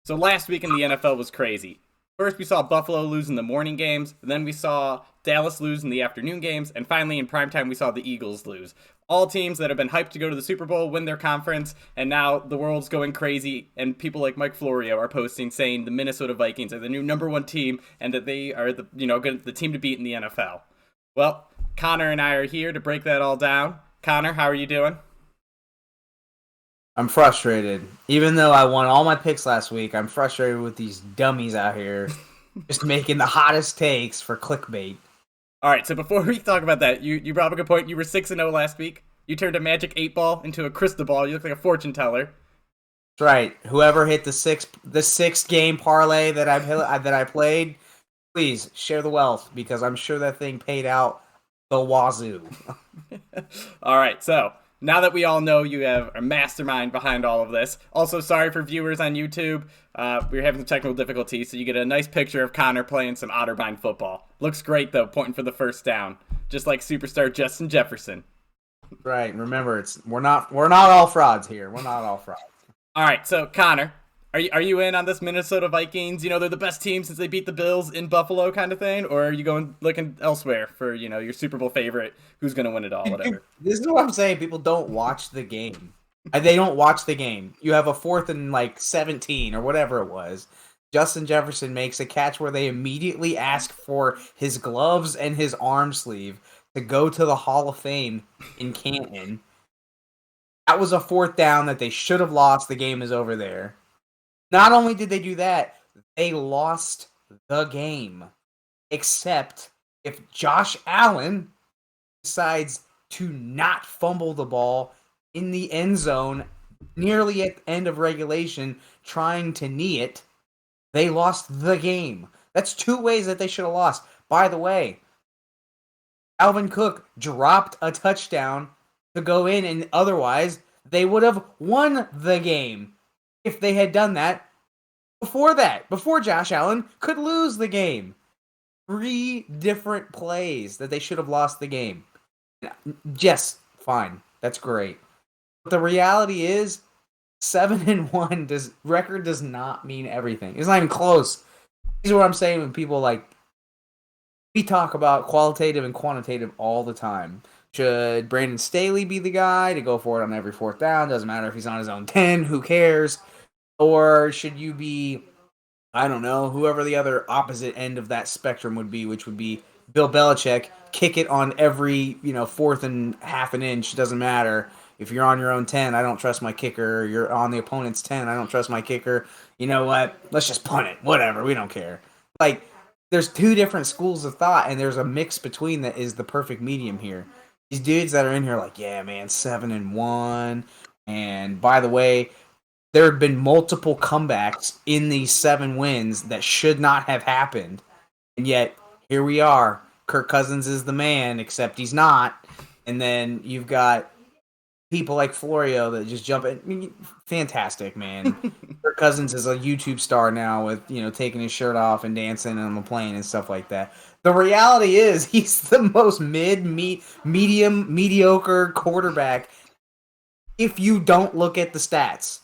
So last week in the NFL was crazy. First, we saw Buffalo lose in the morning games, then we saw Dallas lose in the afternoon games, and finally in primetime we saw the Eagles lose. All teams that have been hyped to go to the Super Bowl win their conference, and now the world's going crazy, and people like Mike Florio are posting saying the Minnesota Vikings are the new number one team, and that they are the team to beat in the NFL. Well, Connor and I are here to break that all down. Connor, how are you doing? I'm frustrated. Even though I won all my picks last week, I'm frustrated with these dummies out here just making the hottest takes for clickbait. All right, so before we talk about that, you brought up a good point. You were 6-0 last week. You turned a magic 8 ball into a crystal ball. You look like a fortune teller. That's right. Whoever hit the six game parlay that I played, please share the wealth because I'm sure that thing paid out the wazoo. All right, so now that we all know you have a mastermind behind all of this, also sorry for viewers on YouTube. We were having some technical difficulties, so you get a nice picture of Connor playing some Otterbein football. Looks great though, pointing for the first down, just like superstar Justin Jefferson. Right. Remember, we're not all frauds here. We're not all frauds. All right, so Connor, are you in on this Minnesota Vikings? You know they're the best team since they beat the Bills in Buffalo, kind of thing, or are you going looking elsewhere for your Super Bowl favorite, who's going to win it all, whatever? This is what I'm saying. People don't watch the game. They don't watch the game. You have a fourth and 17 or whatever it was. Justin Jefferson makes a catch where they immediately ask for his gloves and his arm sleeve to go to the Hall of Fame in Canton. That was a fourth down that they should have lost. The game is over there. Not only did they do that, they lost the game. Except if Josh Allen decides to not fumble the ball in the end zone nearly at the end of regulation trying to knee it, they lost the game. That's two ways that they should have lost. By the way, Alvin Cook dropped a touchdown to go in, and otherwise they would have won the game if they had done that before Josh Allen could lose the game. Three different plays that they should have lost the game. Yes, fine. That's great. But the reality is 7-1 record does not mean everything. It's not even close. These are what I'm saying when people we talk about qualitative and quantitative all the time. Should Brandon Staley be the guy to go for it on every fourth down? Doesn't matter if he's on his own 10, who cares? Or should you be, I don't know, whoever the other opposite end of that spectrum would be, which would be Bill Belichick, kick it on every, fourth and half an inch, doesn't matter. If you're on your own 10, I don't trust my kicker. You're on the opponent's 10, I don't trust my kicker. You know what? Let's just punt it. Whatever, we don't care. There's two different schools of thought, and there's a mix between that is the perfect medium here. These dudes that are in here yeah, man, 7-1. And by the way, there have been multiple comebacks in these 7 wins that should not have happened. And yet, here we are. Kirk Cousins is the man, except he's not. And then you've got people like Florio that just jump in. I mean, fantastic, man. Kirk Cousins is a YouTube star now with, taking his shirt off and dancing on the plane and stuff like that. The reality is he's the most mediocre quarterback if you don't look at the stats.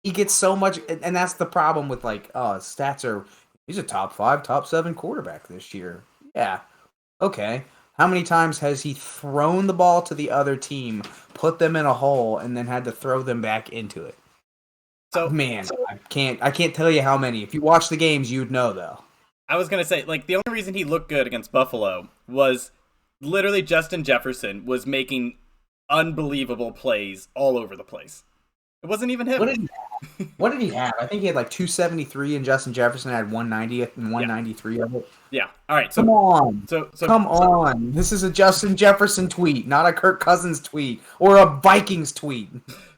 He gets so much, and that's the problem with stats are, he's a top 5, top 7 quarterback this year. Yeah. Okay. How many times has he thrown the ball to the other team, put them in a hole, and then had to throw them back into it? Man, I can't tell you how many. If you watch the games, you'd know though. I was gonna say, the only reason he looked good against Buffalo was literally Justin Jefferson was making unbelievable plays all over the place. It wasn't even him. What did he have? I think he had 273, and Justin Jefferson had 190 and 193 yeah. of it. Yeah. All right. Come on. Come on. This is a Justin Jefferson tweet, not a Kirk Cousins tweet or a Vikings tweet.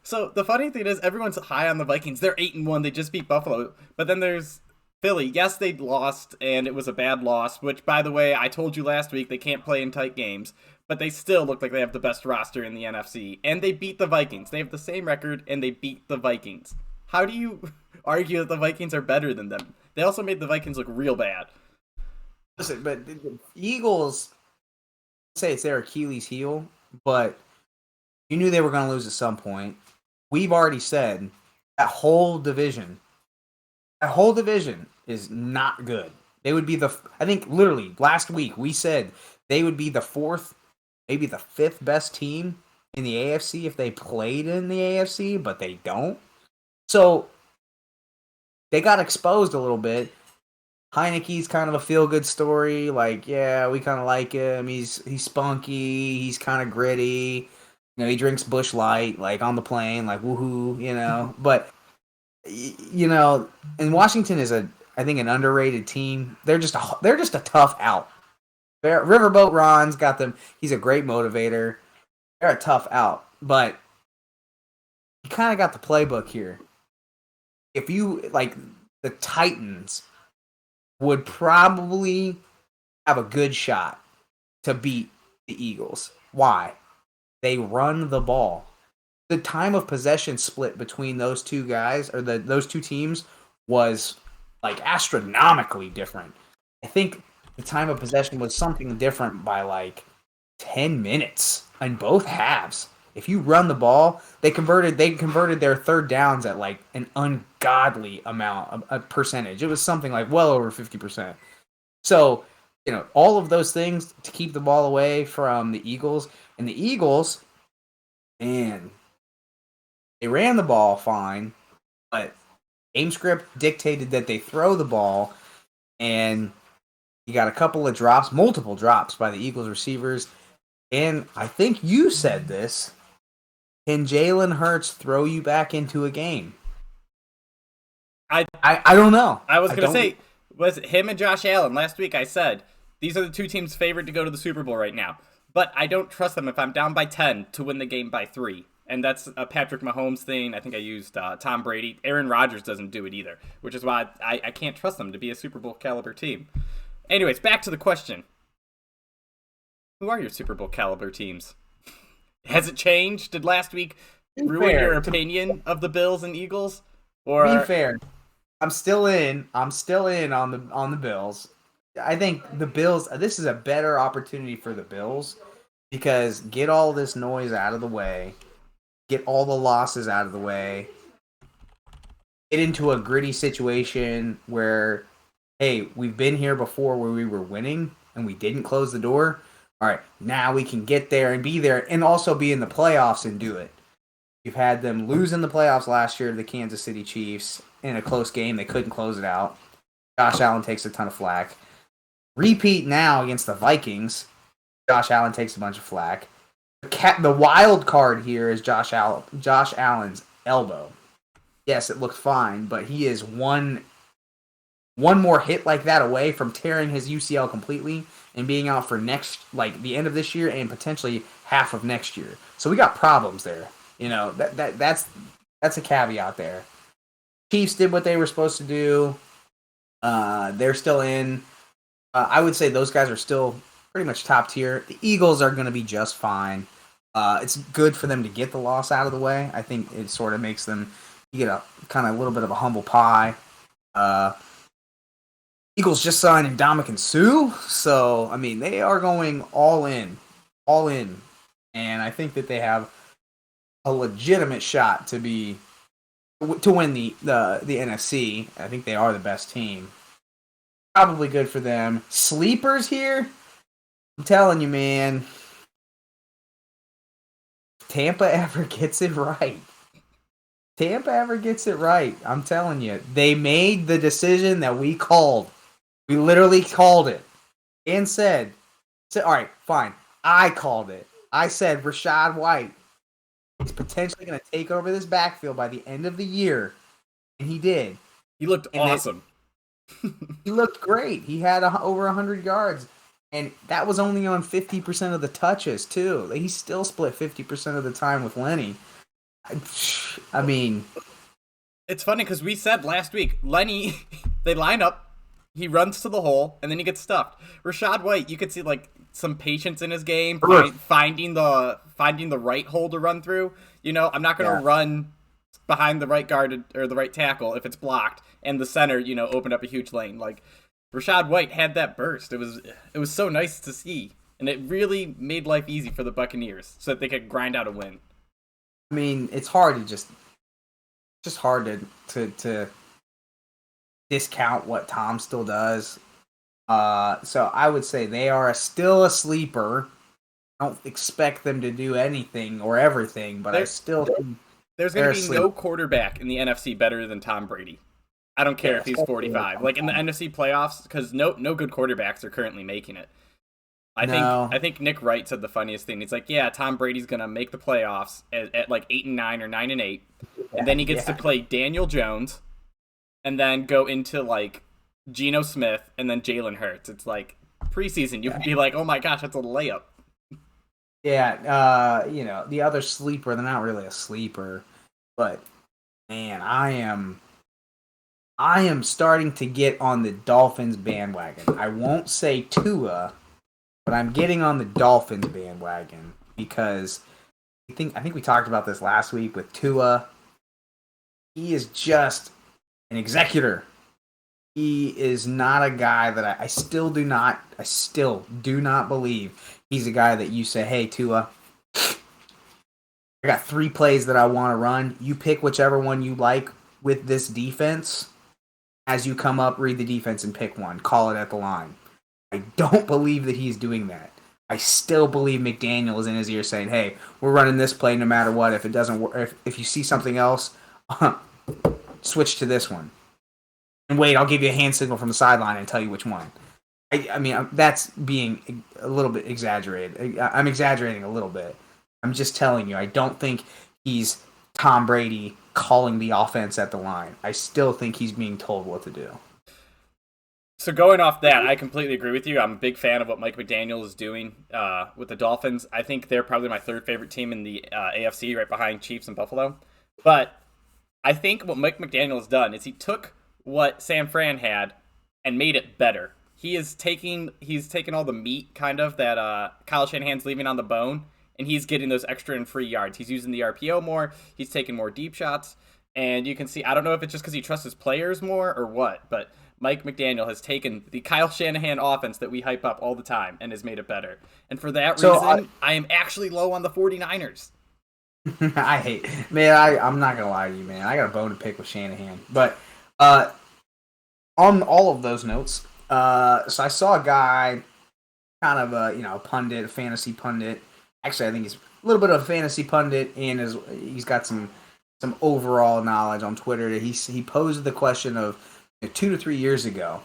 So the funny thing is, everyone's high on the Vikings. They're 8-1. They just beat Buffalo. But then there's Philly. Yes, they lost, and it was a bad loss. Which, by the way, I told you last week they can't play in tight games. But they still look like they have the best roster in the NFC. And they beat the Vikings. They have the same record, and they beat the Vikings. How do you argue that the Vikings are better than them? They also made the Vikings look real bad. Listen, but the Eagles, say it's their Achilles heel, but you knew they were going to lose at some point. We've already said that whole division That whole division is not good. They would be I think literally last week we said they would be the fourth, maybe the fifth best team in the AFC if they played in the AFC, but they don't. So they got exposed a little bit. Heineke's kind of a feel-good story. Like, yeah, we kind of like him. He's spunky. He's kind of gritty. He drinks Busch Light, like, on the plane, like, woohoo, But, and Washington is, I think, an underrated team. They're just a tough out. Riverboat Ron's got them. He's a great motivator. They're a tough out. But you kind of got the playbook here. If you, like, the Titans would probably have a good shot to beat the Eagles. Why? They run the ball. The time of possession split between those two guys, or those two teams, was like astronomically different. I think the time of possession was something different by like 10 minutes in both halves. If you run the ball, they converted their third downs at like an ungodly amount, a percentage. It was something like well over 50%. So, all of those things to keep the ball away from the Eagles. And the Eagles, man, they ran the ball fine, but game script dictated that they throw the ball, and you got a couple of drops, multiple drops by the Eagles receivers. And I think you said this. Can Jalen Hurts throw you back into a game? I don't know. I was going to say, was it him and Josh Allen? Last week I said, these are the two teams favored to go to the Super Bowl right now. But I don't trust them if I'm down by 10 to win the game by 3. And that's a Patrick Mahomes thing. I think I used Tom Brady. Aaron Rodgers doesn't do it either, which is why I can't trust them to be a Super Bowl caliber team. Anyways, back to the question. Who are your Super Bowl caliber teams? Has it changed? Did last week ruin your opinion of the Bills and Eagles? Or be fair, I'm still in on the Bills. I think the Bills. This is a better opportunity for the Bills because get all this noise out of the way, get all the losses out of the way, get into a gritty situation where, hey, we've been here before where we were winning and we didn't close the door. All right, now we can get there and be there and also be in the playoffs and do it. You've had them lose in the playoffs last year to the Kansas City Chiefs in a close game. They couldn't close it out. Josh Allen takes a ton of flack. Repeat now against the Vikings. Josh Allen takes a bunch of flack. The wild card here is Josh Allen's elbow. Yes, it looked fine, but he is one more hit like that away from tearing his UCL completely and being out for the end of this year and potentially half of next year. So we got problems there. That's a caveat there. Chiefs did what they were supposed to do. They're still in. I would say those guys are still pretty much top tier. The Eagles are going to be just fine. It's good for them to get the loss out of the way. I think it sort of makes them, you get a kind of a little bit of a humble pie. Eagles just signed Ndamukong Suh, so I mean they are going all in, and I think that they have a legitimate shot to win the NFC. I think they are the best team. Probably good for them. Sleepers here, I'm telling you, man. Tampa ever gets it right. I'm telling you, they made the decision that we called. We literally called it and said, all right, fine. I called it. I said Rachaad White is potentially going to take over this backfield by the end of the year. And he did. He looked awesome. He looked great. He had over 100 yards. And that was only on 50% of the touches, too. He still split 50% of the time with Lenny. I mean... It's funny because we said last week, Lenny, they line up, he runs to the hole, and then he gets stuffed. Rachaad White, you could see some patience in his game, finding the right hole to run through. I'm not going to run behind the right guard or the right tackle if it's blocked, and the center, opened up a huge lane. Rachaad White had that burst. It was so nice to see, and it really made life easy for the Buccaneers so that they could grind out a win. I mean, it's hard to just hard to discount what Tom still does. So I would say they are still a sleeper. I don't expect them to do anything or everything, but I There, still think there's going they're to a be sleeper. no quarterback in the NFC better than Tom Brady. I don't care Yeah, if he's especially when it 45. comes Like in the down. NFC playoffs, because no good quarterbacks are currently making it. I think No, I think Nick Wright said the funniest thing. He's like, yeah, Tom Brady's gonna make the playoffs at like 8-9 or 9-8, and yeah, then he gets to yeah, play Daniel Jones, and then go into like Geno Smith and then Jalen Hurts. It's like preseason, you yeah. would be like, oh my gosh, that's a layup. Yeah, the other sleeper, they're not really a sleeper, but man, I am starting to get on the Dolphins bandwagon. I won't say Tua, but I'm getting on the Dolphins bandwagon because I think we talked about this last week with Tua. He is just an executor. He is not a guy that I still do not believe he's a guy that you say, hey Tua, I got 3 plays that I want to run. You pick whichever one you like with this defense. As you come up, read the defense and pick one. Call it at the line. I don't believe that he's doing that. I still believe McDaniel is in his ear saying, "Hey, we're running this play no matter what. If it doesn't work, if you see something else, switch to this one. And wait, I'll give you a hand signal from the sideline and tell you which one." I mean, that's being a little bit exaggerated. I'm exaggerating a little bit. I'm just telling you, I don't think he's Tom Brady calling the offense at the line. I still think he's being told what to do. So going off that, I completely agree with you. I'm a big fan of what Mike McDaniel is doing with the Dolphins. I think they're probably my third favorite team in the AFC, right behind Chiefs and Buffalo. But I think what Mike McDaniel has done is he took what Sam Fran had and made it better. He's taking all the meat kind of that Kyle Shanahan's leaving on the bone, and he's getting those extra and free yards. He's using the RPO more. He's taking more deep shots, and you can see. I don't know if it's just because he trusts his players more or what, but Mike McDaniel has taken the Kyle Shanahan offense that we hype up all the time and has made it better. And for that So reason, I am actually low on the 49ers. I hate, man. I'm not gonna lie to you, man. I got a bone to pick with Shanahan, but uh, on all of those notes, so I saw a guy, kind of a pundit, a fantasy pundit. Actually, I think he's a little bit of a fantasy pundit, and he's got some overall knowledge on Twitter. That he posed the question of 2 to 3 years ago,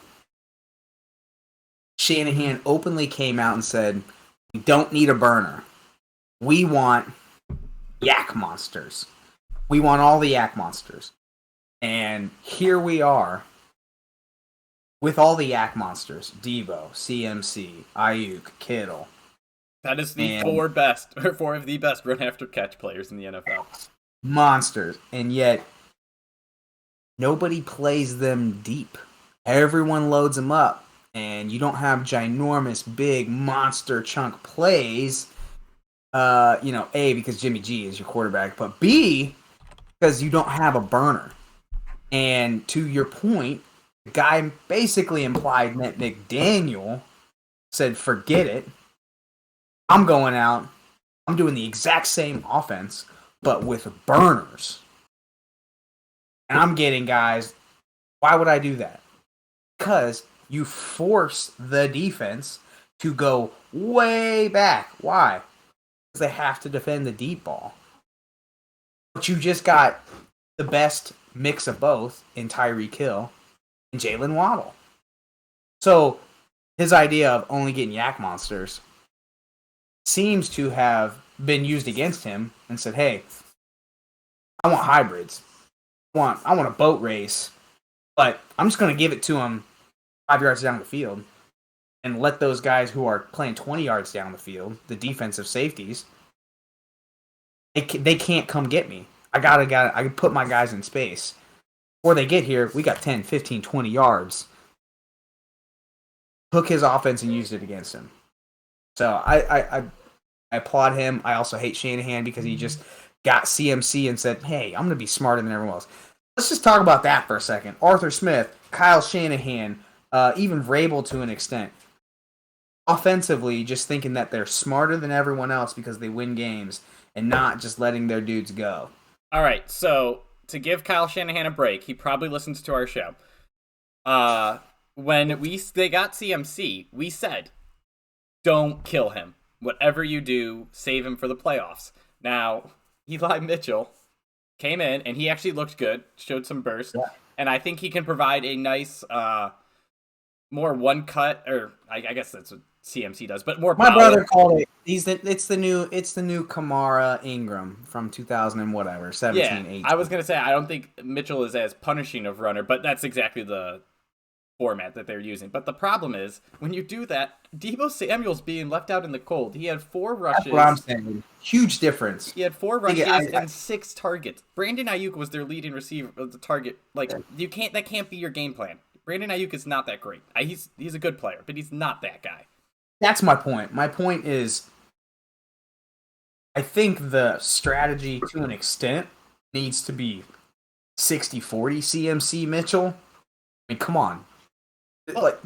Shanahan openly came out and said, "We don't need a burner. We want yak monsters. We want all the yak monsters." And here we are with all the yak monsters: Debo, CMC, Ayuk, Kittle, That is the and four of the best run after catch players in the NFL. monsters. And yet nobody plays them deep. Everyone loads them up. And you don't have ginormous, big monster chunk plays. A, because Jimmy G is your quarterback, but B, because you don't have a burner. And to your point, the guy basically implied that McDaniel said, forget it. I'm going out. I'm doing the exact same offense, but with burners. And I'm getting guys. Why would I do that? Because you force the defense to go way back. Why? Because they have to defend the deep ball. But you just got the best mix of both in Tyreek Hill and Jalen Waddle. So his idea of only getting yak monsters seems to have been used against him and said, hey, I want hybrids. I want a boat race, but I'm just going to give it to him 5 yards down the field and let those guys who are playing 20 yards down the field, the defensive safeties, they can't come get me. I can put my guys in space. Before they get here, we got 10, 15, 20 yards. Took his offense and used it against him. So I applaud him. I also hate Shanahan because he just got CMC and said, hey, I'm going to be smarter than everyone else. Let's just talk about that for a second. Arthur Smith, Kyle Shanahan, even Vrabel to an extent. Offensively, just thinking that they're smarter than everyone else because they win games and not just letting their dudes go. All right, so to give Kyle Shanahan a break, he probably listens to our show. Uh, when they got CMC, we said, don't kill him. Whatever you do, save him for the playoffs. Now, Eli Mitchell came in and he actually looked good, showed some burst, Yeah. and I think he can provide a nice, more one cut, or I guess that's what CMC does, but more My power. brother called it. It's the new Kamara Ingram from 2000 and whatever, Yeah, 17, I was 18. gonna say I don't think Mitchell is as punishing of runner, but that's exactly the format that they're using. But the problem is when you do that, Debo Samuel's being left out in the cold. He had 4 That's what I'm rushes. saying. Huge difference. He had 4 I think rushes and 6 targets. Brandon Ayuk was their leading receiver, the target. Like that can't be your game plan. Brandon Ayuk is not that great. He's a good player, but he's not that guy. That's my point. My point is, I think the strategy to an extent needs to be 60-40 CMC Mitchell. I mean, come on. Like,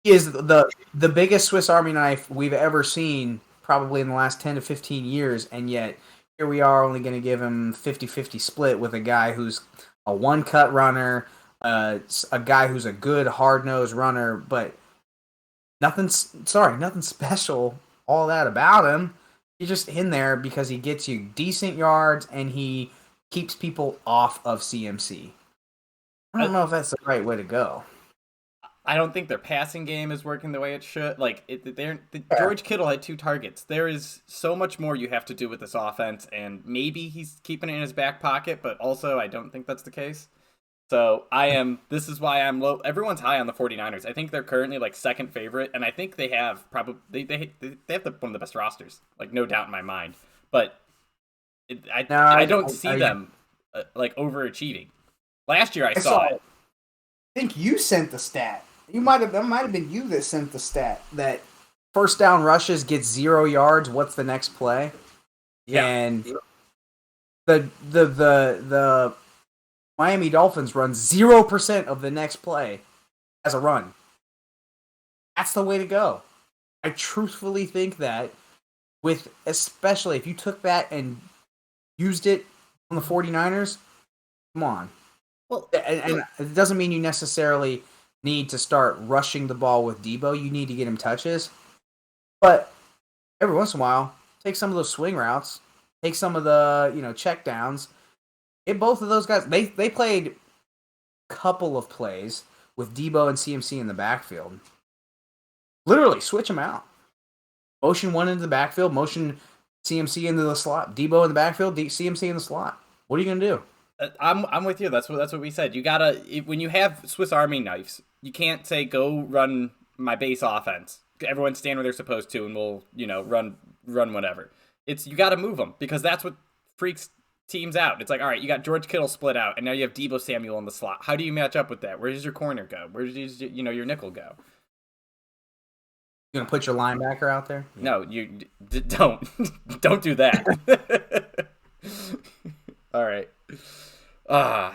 he is the biggest Swiss Army knife we've ever seen, probably in the last 10 to 15 years, and yet here we are only going to give him 50-50 split with a guy who's a one-cut runner, a guy who's a good hard-nosed runner, but nothing special all that about him. He's just in there because he gets you decent yards and he keeps people off of CMC. I don't know if that's the right way to go. I don't think their passing game is working the way it should. Like George Kittle had 2 targets. There is so much more you have to do with this offense, and maybe he's keeping it in his back pocket, but also I don't think that's the case. So this is why I'm low. Everyone's high on the 49ers. I think they're currently like second favorite, and I think they have probably they have one of the best rosters, like no doubt in my mind. But I don't see them like overachieving. Last year I saw it. I think you sent the stat. That might have been you that sent the stat that first down rushes gets 0 yards. What's the next play? Yeah. And the Miami Dolphins run 0% of the next play as a run. That's the way to go. I truthfully think that especially if you took that and used it on the 49ers, come on. Well, and it doesn't mean you necessarily need to start rushing the ball with Debo. You need to get him touches. But every once in a while, take some of those swing routes, take some of the, check downs. Get both of those guys. They played a couple of plays with Debo and CMC in the backfield. Literally, switch them out. Motion one into the backfield, motion CMC into the slot. Debo in the backfield, CMC in the slot. What are you going to do? I'm with you. That's what we said. You gotta when you have Swiss Army knives, you can't say go run my base offense. Everyone stand where they're supposed to, and we'll run whatever. You gotta move them because that's what freaks teams out. It's like, all right, you got George Kittle split out, and now you have Debo Samuel in the slot. How do you match up with that? Where does your corner go? Where does your nickel go? You gonna put your linebacker out there? Yeah. No, you don't do that. All right.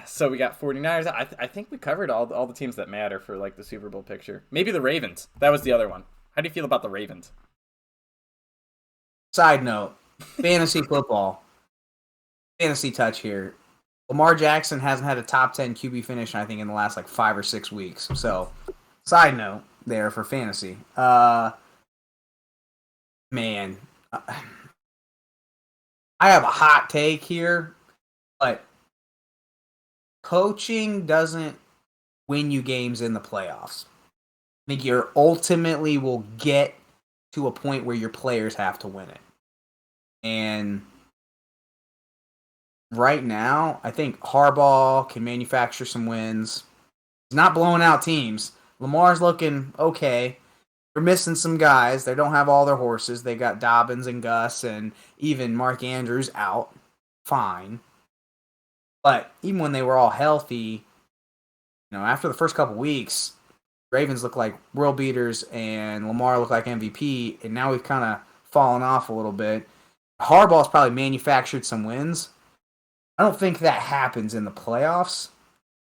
So we got 49ers. I think we covered all the teams that matter for like the Super Bowl picture. Maybe the Ravens. That was the other one. How do you feel about the Ravens? Side note, fantasy football. Fantasy touch here. Lamar Jackson hasn't had a top 10 QB finish, I think, in the last like 5 or 6 weeks. So, side note there for fantasy. Man, I have a hot take here, but coaching doesn't win you games in the playoffs. I think you ultimately will get to a point where your players have to win it. And right now, I think Harbaugh can manufacture some wins. He's not blowing out teams. Lamar's looking okay. They're missing some guys. They don't have all their horses. They got Dobbins and Gus and even Mark Andrews out. Fine. But even when they were all healthy, after the first couple weeks, Ravens look like world beaters and Lamar looked like MVP, and now we've kind of fallen off a little bit. Harbaugh's probably manufactured some wins. I don't think that happens in the playoffs,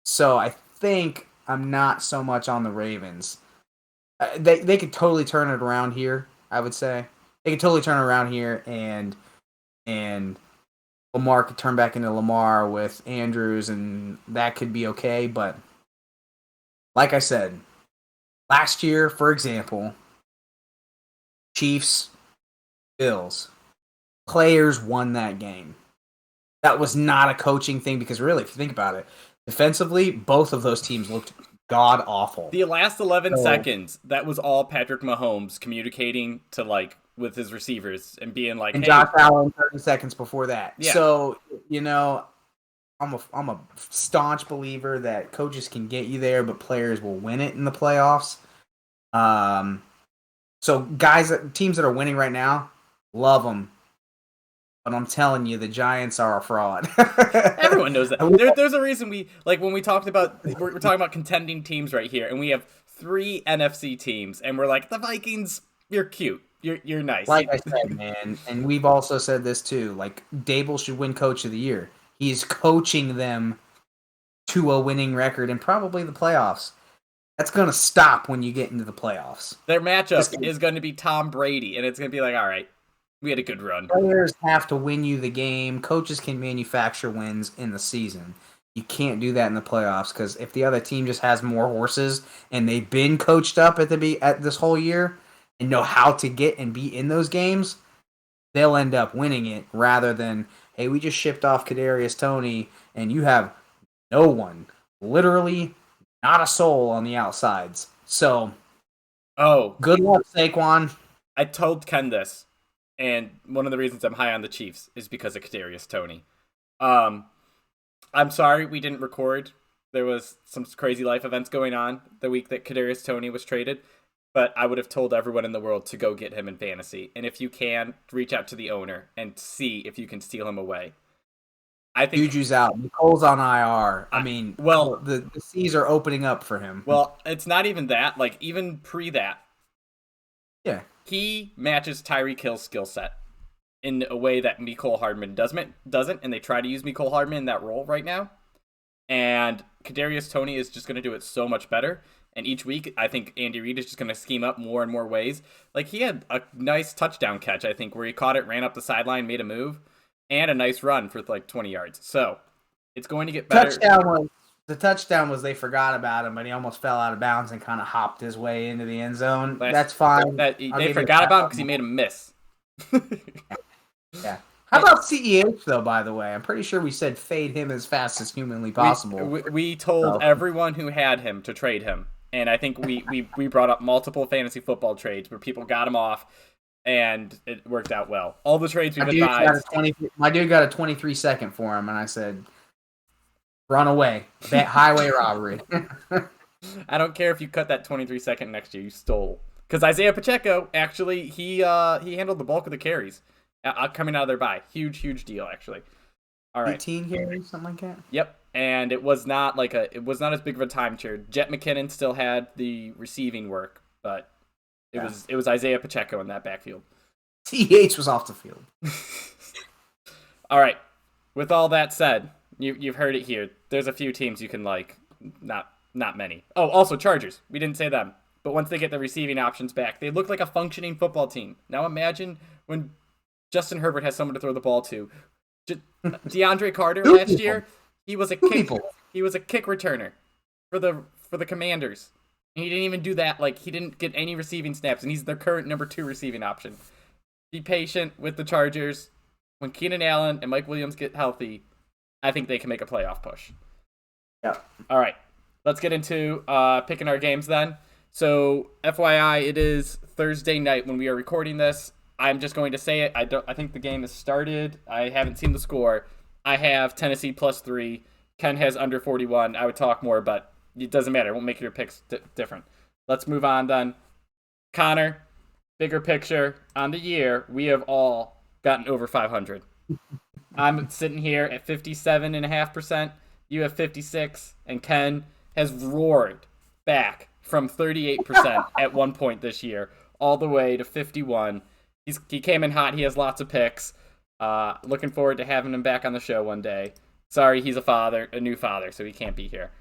so I think I'm not so much on the Ravens. They could totally turn it around here, I would say. They could totally turn it around here, and Lamar could turn back into Lamar with Andrews, and that could be okay, but like I said, last year, for example, Chiefs, Bills, players won that game. That was not a coaching thing because really, if you think about it, defensively, both of those teams looked god awful. The last 11 seconds, that was all Patrick Mahomes communicating to like with his receivers and being like, and hey. Josh Allen 30 seconds before that. Yeah. So, I'm a staunch believer that coaches can get you there, but players will win it in the playoffs. So teams that are winning right now, love them. But I'm telling you, the Giants are a fraud. Everyone knows that. There's a reason when we talked about, we're talking about contending teams right here, and we have 3 NFC teams, and we're like, the Vikings, you're cute. You're nice. Like I said, man, and we've also said this too, like Dable should win Coach of the Year. He's coaching them to a winning record and probably the playoffs. That's going to stop when you get into the playoffs. Their matchup is going to be Tom Brady, and it's going to be like, all right, we had a good run. Players have to win you the game. Coaches can manufacture wins in the season. You can't do that in the playoffs because if the other team just has more horses and they've been coached up at this whole year and know how to get and be in those games, they'll end up winning it rather than, hey, we just shipped off Kadarius Toney and you have no one, literally not a soul on the outsides. So, good luck, Saquon. I told Ken this. And one of the reasons I'm high on the Chiefs is because of Kadarius Toney. I'm sorry we didn't record. There was some crazy life events going on the week that Kadarius Toney was traded. But I would have told everyone in the world to go get him in fantasy. And if you can, reach out to the owner and see if you can steal him away. I think Juju's out. Nicole's on IR. I mean, well, the seas are opening up for him. Well, it's not even that. Like, even pre that. Yeah. He matches Tyreek Hill's skill set in a way that Mecole Hardman doesn't, and they try to use Mecole Hardman in that role right now. And Kadarius Toney is just going to do it so much better. And each week, I think Andy Reid is just going to scheme up more and more ways. Like, he had a nice touchdown catch, I think, where he caught it, ran up the sideline, made a move, and a nice run for like 20 yards. So it's going to get better. The touchdown was they forgot about him, but he almost fell out of bounds and kind of hopped his way into the end zone. That's fine. They forgot about him because he made him miss. Yeah. How about CEH, though, by the way? I'm pretty sure we said fade him as fast as humanly possible. We told everyone who had him to trade him. And I think we brought up multiple fantasy football trades where people got him off, and it worked out well. All the trades we've advised. My dude got a 23-second for him, and I said, run away. Highway robbery. I don't care if you cut that 23-second next year. You stole. Because Isaiah Pacheco, actually, he handled the bulk of the carries coming out of their bye. Huge deal, actually. All right. 18 carries, something like that? Yep. And it was not as big of a time share. Jet McKinnon still had the receiving work, but it was Isaiah Pacheco in that backfield. TH was off the field. All right. With all that said, you've heard it here. There's a few teams you can like, not many. Oh, also Chargers. We didn't say them. But once they get the receiving options back, they look like a functioning football team. Now imagine when Justin Herbert has someone to throw the ball to. DeAndre Carter last year, he was a kick returner for the Commanders. And he didn't even do that. Like, he didn't get any receiving snaps, and he's their current number 2 receiving option. Be patient with the Chargers. When Keenan Allen and Mike Williams get healthy, I think they can make a playoff push. Yeah. All right. Let's get into picking our games then. So, FYI, it is Thursday night when we are recording this. I'm just going to say it. I think the game has started. I haven't seen the score. I have Tennessee +3. Ken has under 41. I would talk more, but it doesn't matter. It won't make your picks different. Let's move on then. Connor, bigger picture on the year, we have all gotten over 500. I'm sitting here at 57.5%. You have 56, and Ken has roared back from 38% at one point this year all the way to 51. He came in hot. He has lots of picks. Looking forward to having him back on the show one day. Sorry, he's a new father, so he can't be here.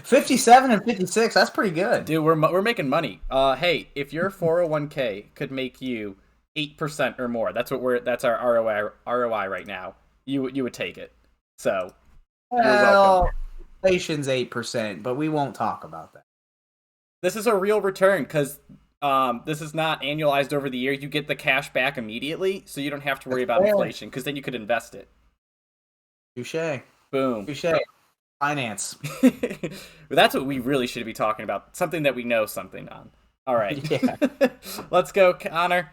57 and 56, that's pretty good. Dude, we're making money. Hey, if your 401k could make you 8% or more, that's our ROI right now. You would take it. So, you're welcome. inflation's 8%, but we won't talk about that. This is a real return because this is not annualized over the year. You get the cash back immediately, so you don't have to worry about inflation because then you could invest it. Touche. Boom. Touche. Finance. That's what we really should be talking about. Something that we know something on. All right. Yeah. Let's go, Connor.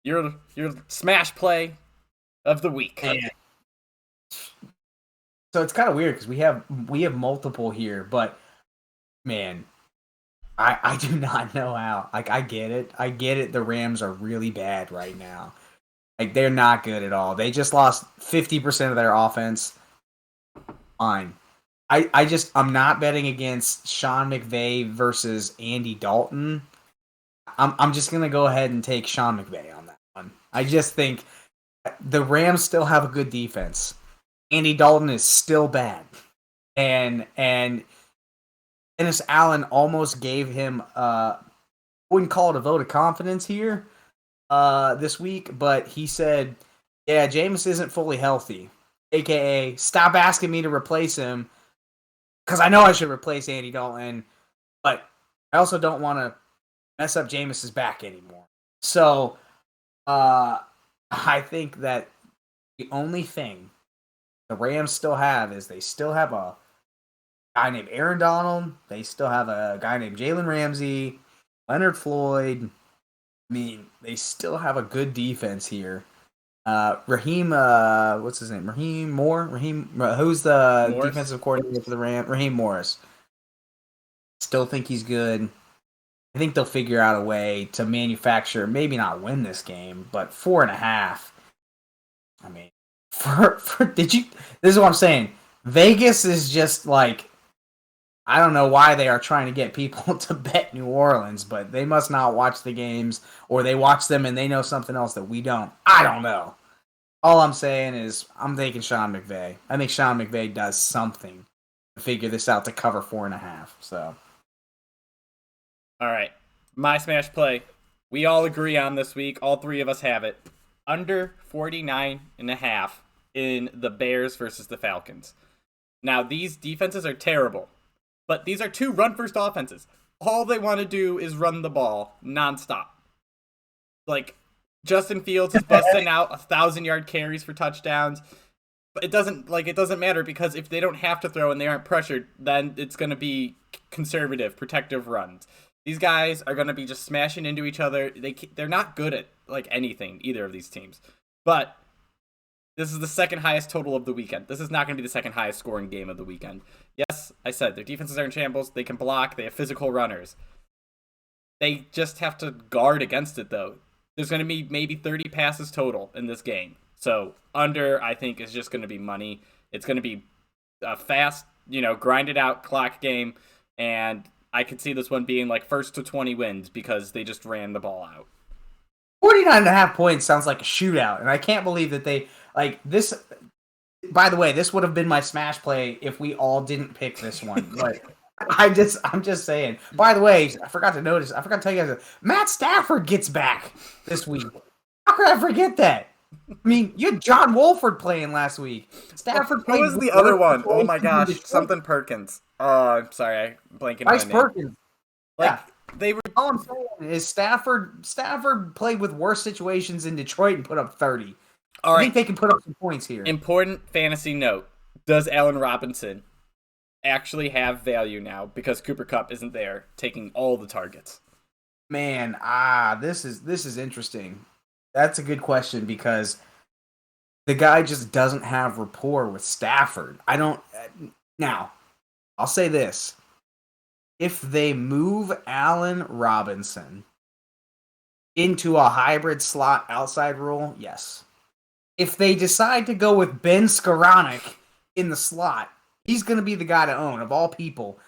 Your smash play of the week. Man. So it's kind of weird because we have multiple here, but man, I do not know how. Like, I get it. The Rams are really bad right now. Like, they're not good at all. They just lost 50% of their offense. Fine. I'm not betting against Sean McVay versus Andy Dalton. I'm just gonna go ahead and take Sean McVay on that one. I just think the Rams still have a good defense. Andy Dalton is still bad, and Dennis Allen almost gave him wouldn't call it a vote of confidence here this week, but he said, "Yeah, Jameis isn't fully healthy." AKA, stop asking me to replace him because I know I should replace Andy Dalton, but I also don't want to mess up Jameis's back anymore. So I think that the only thing the Rams still have is they still have a guy named Aaron Donald. They still have a guy named Jalen Ramsey, Leonard Floyd. I mean, they still have a good defense here. Raheem, what's his name? Raheem Moore? Who's the Morris? Defensive coordinator for the Rams? Raheem Morris. Still think he's good. I think they'll figure out a way to manufacture, maybe not win this game, but 4.5. I mean, this is what I'm saying. Vegas is just like, I don't know why they are trying to get people to bet New Orleans, but they must not watch the games, or they watch them and they know something else that we don't. I don't know. All I'm saying is I'm taking Sean McVay. I think Sean McVay does something to figure this out to cover 4.5. So, all right, my smash play. We all agree on this week. All three of us have it. Under 49.5 in the Bears versus the Falcons. Now, these defenses are terrible. But these are two run-first offenses. All they want to do is run the ball nonstop. Like, Justin Fields is busting out 1,000-yard carries for touchdowns. But it doesn't matter because if they don't have to throw and they aren't pressured, then it's going to be conservative, protective runs. These guys are going to be just smashing into each other. They're not good at like anything, either of these teams. But this is the second highest total of the weekend. This is not going to be the second highest scoring game of the weekend. Yes, I said their defenses are in shambles. They can block. They have physical runners. They just have to guard against it, though. There's going to be maybe 30 passes total in this game. So under, I think, is just going to be money. It's going to be a fast, grinded out clock game. And I could see this one being like first to 20 wins because they just ran the ball out. 49.5 points sounds like a shootout. And I can't believe that they... Like, this, by the way, this would have been my smash play if we all didn't pick this one. But I'm just saying. By the way, I forgot to tell you guys, Matt Stafford gets back this week. How could I forget that? I mean, you had John Wolford playing last week. Stafford played. Who was the other one? Oh my gosh, something Perkins. Oh, I'm sorry, I'm blanking Bryce on my name. Perkins. Like, Yeah. they were. All I'm saying is Stafford played with worse situations in Detroit and put up 30. All right. I think they can put up some points here. Important fantasy note. Does Allen Robinson actually have value now because Cooper Kupp isn't there taking all the targets? Man, this is interesting. That's a good question because the guy just doesn't have rapport with Stafford. Now, I'll say this. If they move Allen Robinson into a hybrid slot outside role, yes. If they decide to go with Ben Skoranek in the slot, he's going to be the guy to own. Of all people,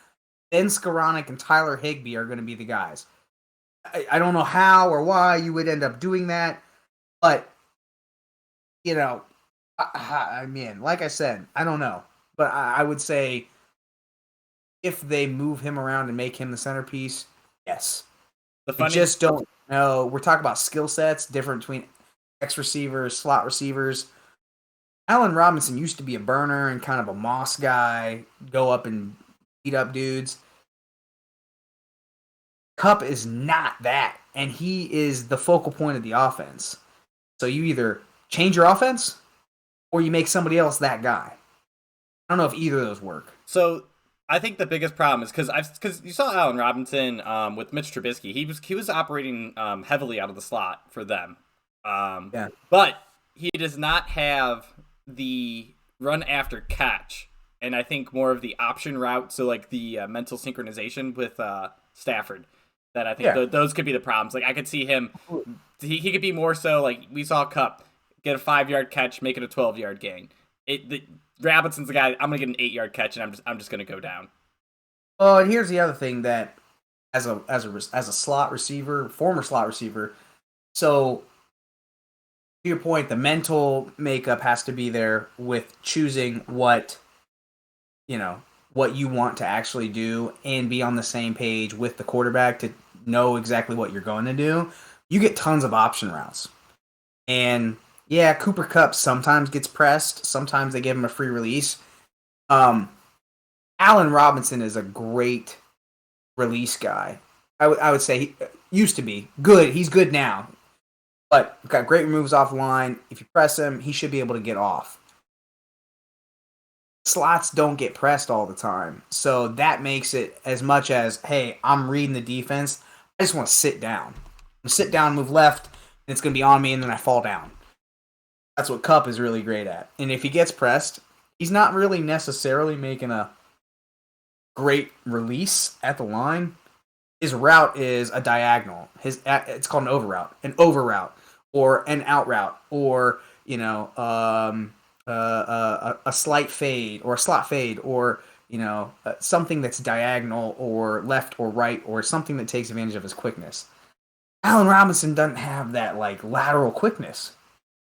Ben Skoranek and Tyler Higbee are going to be the guys. I don't know how or why you would end up doing that, but, I mean, like I said, I don't know. But I would say if they move him around and make him the centerpiece, yes. I just don't know. We're talking about skill sets, different between X receivers, slot receivers. Allen Robinson used to be a burner and kind of a moss guy, go up and beat up dudes. Kupp is not that, and he is the focal point of the offense. So you either change your offense or you make somebody else that guy. I don't know if either of those work. So I think the biggest problem is because you saw Allen Robinson with Mitch Trubisky. He was operating heavily out of the slot for them, Yeah. but he does not have the run after catch, and I think more of the option route. So like the mental synchronization with Stafford. That I think those could be the problems. Like I could see him, he could be more so like we saw Kupp get a 5-yard catch, make it a 12-yard gain. Robinson's the guy. I'm gonna get an 8-yard catch, and I'm just gonna go down. Oh, and here's the other thing that as a slot receiver, former slot receiver, so to your point, the mental makeup has to be there with choosing what you want to actually do and be on the same page with the quarterback to know exactly what you're going to do. You get tons of option routes. And yeah, Cooper Kupp sometimes gets pressed. Sometimes they give him a free release. Allen Robinson is a great release guy. I would say he used to be good. He's good now. But got great moves off the line. If you press him, he should be able to get off. Slots don't get pressed all the time. So that makes it as much as, hey, I'm reading the defense. I just want to sit down. I'm going to sit down, move left, and it's going to be on me, and then I fall down. That's what Kupp is really great at. And if he gets pressed, he's not really necessarily making a great release at the line. His route is a diagonal. It's called an over route, or an out route, or a slight fade or a slot fade, or something that's diagonal or left or right, or something that takes advantage of his quickness. Allen Robinson doesn't have that like lateral quickness.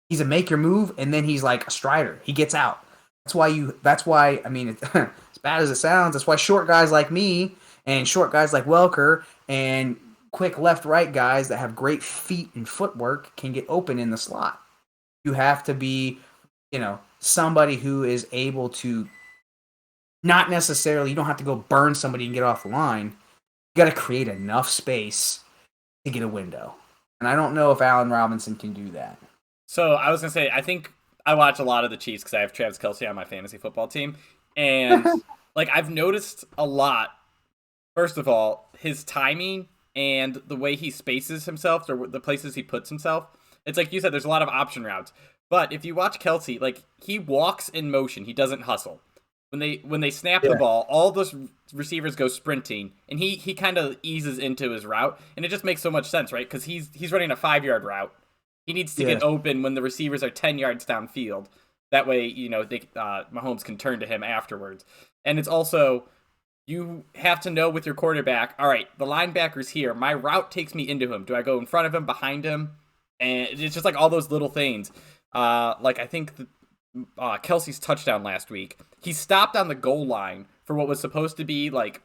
He's a make your move, and then he's like a strider. He gets out. That's why I mean, as bad as it sounds, that's why short guys like me and short guys like Welker and quick left-right guys that have great feet and footwork can get open in the slot. You have to be, somebody who is able to not necessarily, you don't have to go burn somebody and get off the line. You got to create enough space to get a window. And I don't know if Allen Robinson can do that. So I was going to say, I think I watch a lot of the Chiefs because I have Travis Kelce on my fantasy football team. And like I've noticed a lot, first of all, his timing and the way he spaces himself or the places he puts himself. It's like you said, there's a lot of option routes. But if you watch Kelce, like he walks in motion. He doesn't hustle. When they snap the ball, all those receivers go sprinting, and he kind of eases into his route, and it just makes so much sense, right? Because he's running a 5-yard route. He needs to get open when the receivers are 10 yards downfield. That way, Mahomes can turn to him afterwards. And it's also, you have to know with your quarterback, all right, the linebacker's here. My route takes me into him. Do I go in front of him, behind him? And it's just like all those little things. Like I think Kelce's touchdown last week, he stopped on the goal line for what was supposed to be like,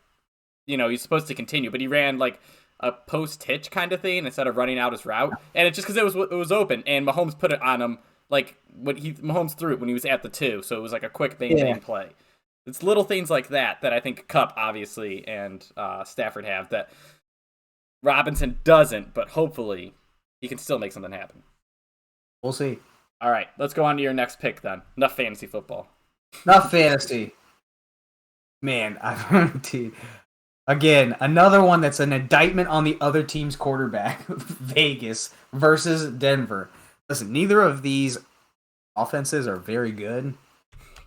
he's supposed to continue, but he ran like a post hitch kind of thing instead of running out his route, and it's just because it was open, and Mahomes put it on him like Mahomes threw it when he was at the 2, so it was like a quick bang play. It's little things like that I think Kupp obviously and Stafford have that Robinson doesn't, but hopefully he can still make something happen. We'll see. All right, let's go on to your next pick then. Enough fantasy football. Enough fantasy. Man, again, another one that's an indictment on the other team's quarterback. Vegas versus Denver. Listen, neither of these offenses are very good.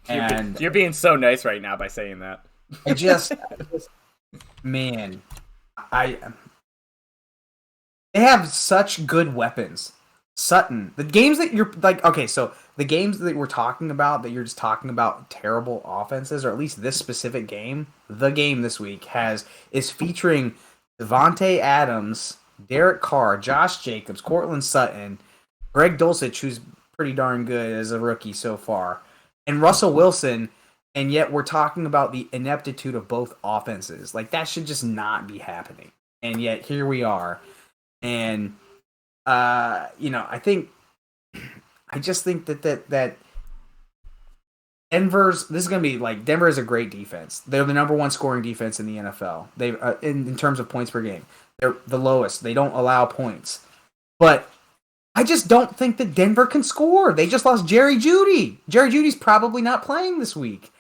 And you're being so nice right now by saying that. Man, they have such good weapons. Sutton, the games that you're like, okay, so the games that we're talking about, that you're just talking about terrible offenses, or at least this specific game, the game this week is featuring Devontae Adams, Derek Carr, Josh Jacobs, Cortland Sutton, Greg Dulcich, who's pretty darn good as a rookie so far, and Russell Wilson, and yet we're talking about the ineptitude of both offenses. Like, that should just not be happening. And yet, here we are. And I just think that This is going to be like Denver is a great defense. They're the number one scoring defense in the NFL. They in terms of points per game. They're the lowest. They don't allow points. But I just don't think that Denver can score. They just lost Jerry Jeudy. Jerry Jeudy's probably not playing this week.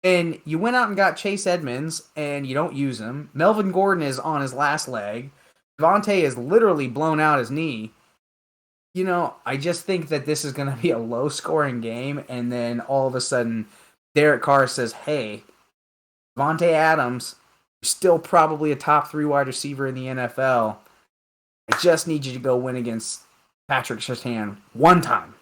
And you went out and got Chase Edmonds, and you don't use him. Melvin Gordon is on his last leg. Devontae is literally blown out his knee. I just think that this is going to be a low-scoring game, and then all of a sudden, Derek Carr says, hey, Devontae Adams, you're still probably a top 3 wide receiver in the NFL. I just need you to go win against Patrick Surtain one time.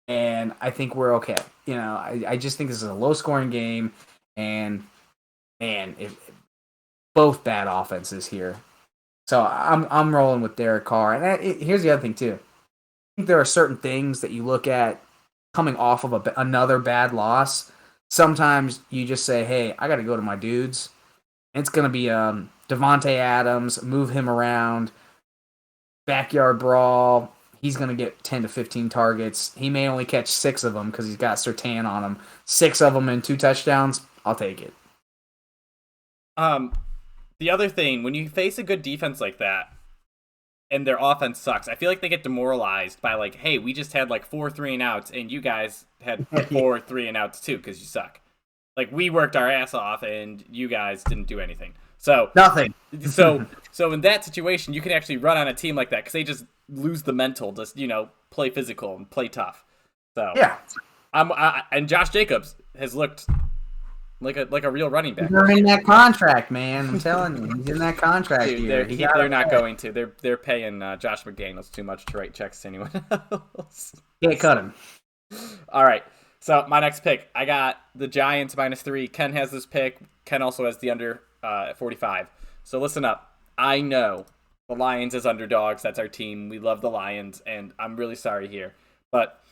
And I think we're okay. I just think this is a low-scoring game, and man, if both bad offenses here. So I'm rolling with Derek Carr. And here's the other thing too. I think there are certain things that you look at coming off of another bad loss. Sometimes you just say, "Hey, I got to go to my dudes." And it's gonna be Devontae Adams, move him around, backyard brawl. He's gonna get 10 to 15 targets. He may only catch 6 of them because he's got Surtain on him. 6 of them and 2 touchdowns. I'll take it. The other thing, when you face a good defense like that, and their offense sucks, I feel like they get demoralized by like, hey, we just had like 4 3-and-outs, and you guys had 4 3-and-outs too because you suck. Like we worked our ass off, and you guys didn't do anything. So nothing. so in that situation, you can actually run on a team like that because they just lose the mental, just play physical and play tough. So yeah, and Josh Jacobs has looked like a real running back. They're in that contract, man. I'm telling you, he's in that contract. Dude, they're not going to. They're paying Josh McDaniels too much to write checks to anyone else. Can't cut him. All right. So my next pick, I got the Giants -3. Ken has this pick. Ken also has the under 45. So listen up. I know the Lions as underdogs. That's our team. We love the Lions, and I'm really sorry here, but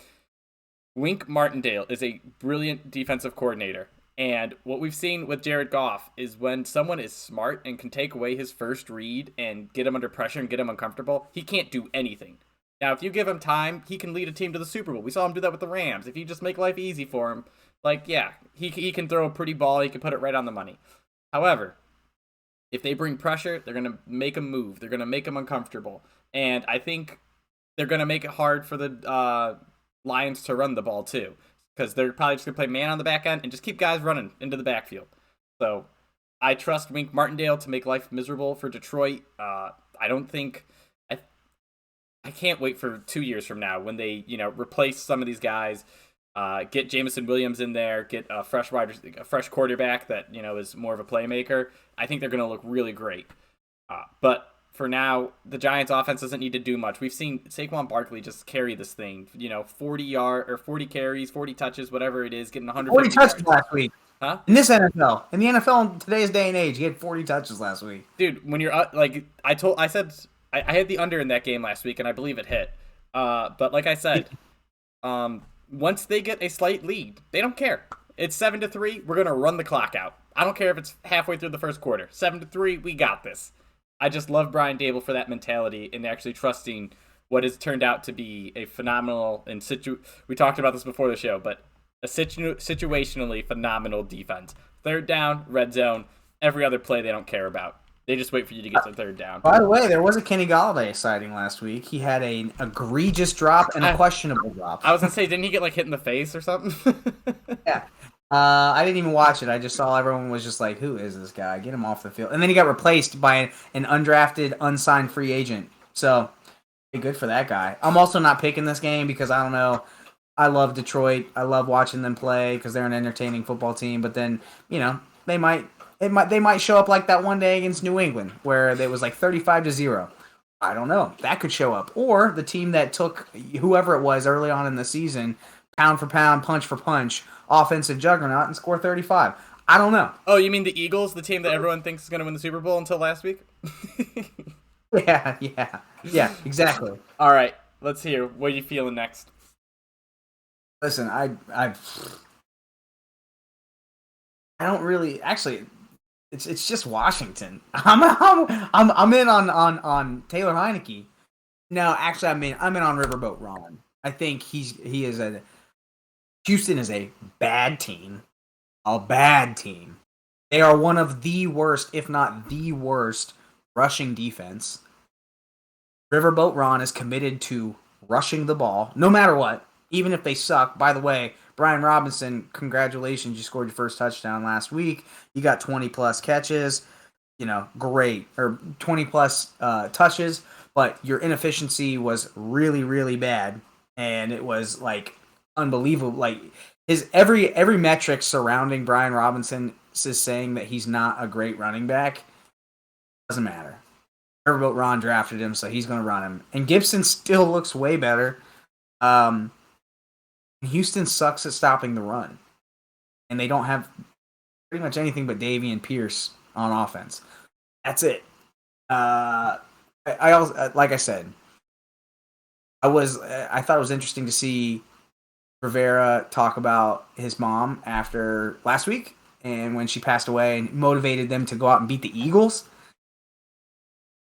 Wink Martindale is a brilliant defensive coordinator. And what we've seen with Jared Goff is when someone is smart and can take away his first read and get him under pressure and get him uncomfortable, he can't do anything. Now, if you give him time, he can lead a team to the Super Bowl. We saw him do that with the Rams. If you just make life easy for him, he can throw a pretty ball. He can put it right on the money. However, if they bring pressure, they're going to make him move. They're going to make him uncomfortable. And I think they're going to make it hard for the Lions to run the ball too. Because they're probably just going to play man on the back end and just keep guys running into the backfield. So I trust Wink Martindale to make life miserable for Detroit. I don't think... I can't wait for 2 years from now when they, replace some of these guys, get Jameson Williams in there, get a fresh quarterback that, is more of a playmaker. I think they're going to look really great. But for now, the Giants offense doesn't need to do much. We've seen Saquon Barkley just carry this thing, 40 carries, 40 touches, whatever it is, getting 140 touches yards. last week. Huh? In this NFL. In the NFL in today's day and age, he had 40 touches last week. Dude, when you're I had the under in that game last week, and I believe it hit. But like I said, once they get a slight lead, they don't care. It's 7-3. We're gonna run the clock out. I don't care if it's halfway through the first quarter. 7-3. We got this. I just love Brian Dable for that mentality and actually trusting what has turned out to be a phenomenal we talked about this before the show, but a situationally phenomenal defense. Third down, red zone, every other play they don't care about. They just wait for you to get to third down. By the way, there was a Kenny Golladay sighting last week. He had an egregious drop and a questionable drop. I was going to say, didn't he get hit in the face or something? Yeah. I didn't even watch it. I just saw everyone was just like, who is this guy? Get him off the field. And then he got replaced by an undrafted, unsigned free agent. So, good for that guy. I'm also not picking this game because I don't know. I love Detroit. I love watching them play because they're an entertaining football team. But then, they might show up like that one day against New England where it was like 35-0. I don't know. That could show up. Or the team that took whoever it was early on in the season, pound for pound, punch for punch, offensive juggernaut, and score 35. I don't know. Oh, you mean the Eagles, the team that everyone thinks is going to win the Super Bowl until last week? Yeah, exactly. All right, let's hear. What are you feeling next? Listen, I don't really actually. It's just Washington. I'm in on Taylor Heineke. No, actually, I'm in on Riverboat Ron. I think he is Houston is a bad team. A bad team. They are one of the worst, if not the worst, rushing defense. Riverboat Ron is committed to rushing the ball, no matter what, even if they suck. By the way, Brian Robinson, congratulations. You scored your first touchdown last week. You got 20-plus catches. Great. Or 20-plus touches, but your inefficiency was really, really bad. And it was, unbelievable. His every metric surrounding Brian Robinson is saying that he's not a great running back. Doesn't matter. Riverboat Ron drafted him, so he's going to run him. And Gibson still looks way better. Houston sucks at stopping the run. And they don't have pretty much anything but Davian Pierce on offense. That's it. I also, like I said, I thought it was interesting to see Rivera talk about his mom after last week and when she passed away and motivated them to go out and beat the Eagles.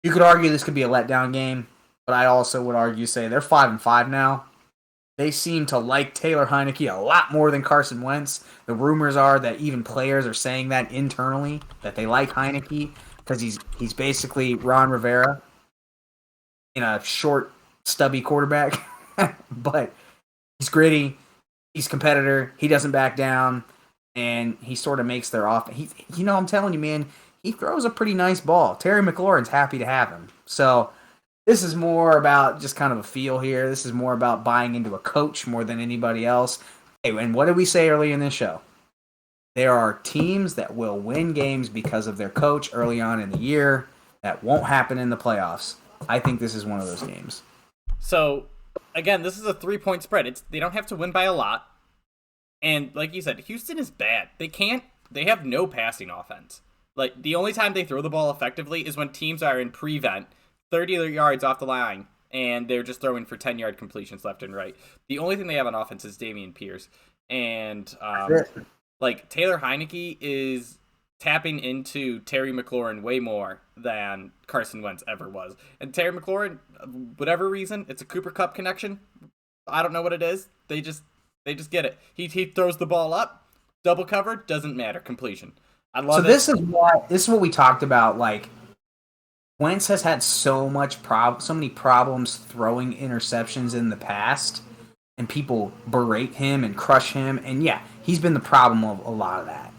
You could argue this could be a letdown game, but I also would argue say they're 5-5 now. They seem to like Taylor Heineke a lot more than Carson Wentz. The rumors are that even players are saying that internally, that they like Heineke because he's basically Ron Rivera in a short, stubby quarterback. But he's gritty, he's a competitor, he doesn't back down, and he sort of makes their offense. I'm telling you, man, he throws a pretty nice ball. Terry McLaurin's happy to have him. So this is more about just kind of a feel here. This is more about buying into a coach more than anybody else. Hey, and what did we say early in this show? There are teams that will win games because of their coach early on in the year. That won't happen in the playoffs. I think this is one of those games. So, again, this is a 3-point spread. They don't have to win by a lot. And like you said, Houston is bad. They have no passing offense. Like, the only time they throw the ball effectively is when teams are in prevent, 30 yards off the line, and they're just throwing for 10-yard completions left and right. The only thing they have on offense is Dameon Pierce. And, Taylor Heineke is tapping into Terry McLaurin way more than Carson Wentz ever was. And Terry McLaurin, whatever reason, it's a Cooper Kupp connection. I don't know what it is. They just get it. He throws the ball up, double covered, doesn't matter, completion. I love it. This is what we talked about. Like, Wentz has had so many problems throwing interceptions in the past, and people berate him and crush him. And yeah, he's been the problem of a lot of that.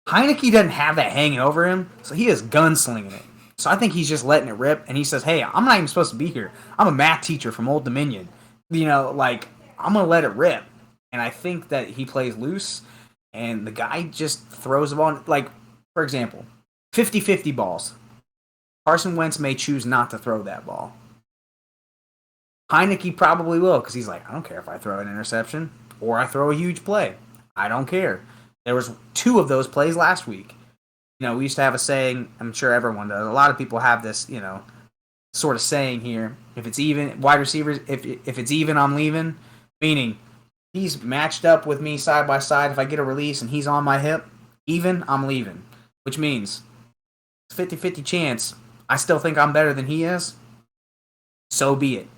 Heineke doesn't have that hanging over him, so he is gunslinging it. So I think he's just letting it rip, and he says, hey, I'm not even supposed to be here. I'm a math teacher from Old Dominion. I'm going to let it rip. And I think that he plays loose, and the guy just throws the ball. Like, for example, 50-50 balls. Carson Wentz may choose not to throw that ball. Heineke probably will, because he's like, I don't care if I throw an interception or I throw a huge play. I don't care. There was 2 of those plays last week. We used to have a saying, I'm sure everyone does. A lot of people have this, sort of saying here. If it's even, wide receivers, if it's even, I'm leaving. Meaning, he's matched up with me side by side. If I get a release and he's on my hip, even, I'm leaving. Which means, it's 50-50 chance. I still think I'm better than he is. So be it.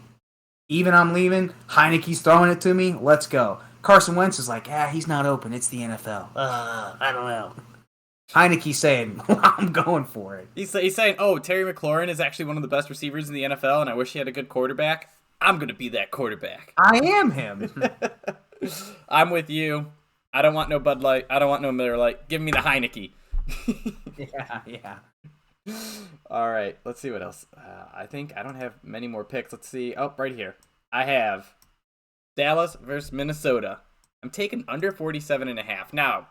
Even I'm leaving. Heineke's throwing it to me. Let's go. Carson Wentz is like, he's not open. It's the NFL. I don't know. Heineke's saying, I'm going for it. He's saying, Terry McLaurin is actually one of the best receivers in the NFL, and I wish he had a good quarterback. I'm going to be that quarterback. I am him. I'm with you. I don't want no Bud Light. I don't want no Miller Lite. Give me the Heineke. Yeah. All right, let's see what else. I think I don't have many more picks. Let's see. Oh, right here. I have Dallas versus Minnesota. I'm taking under 47.5. Now,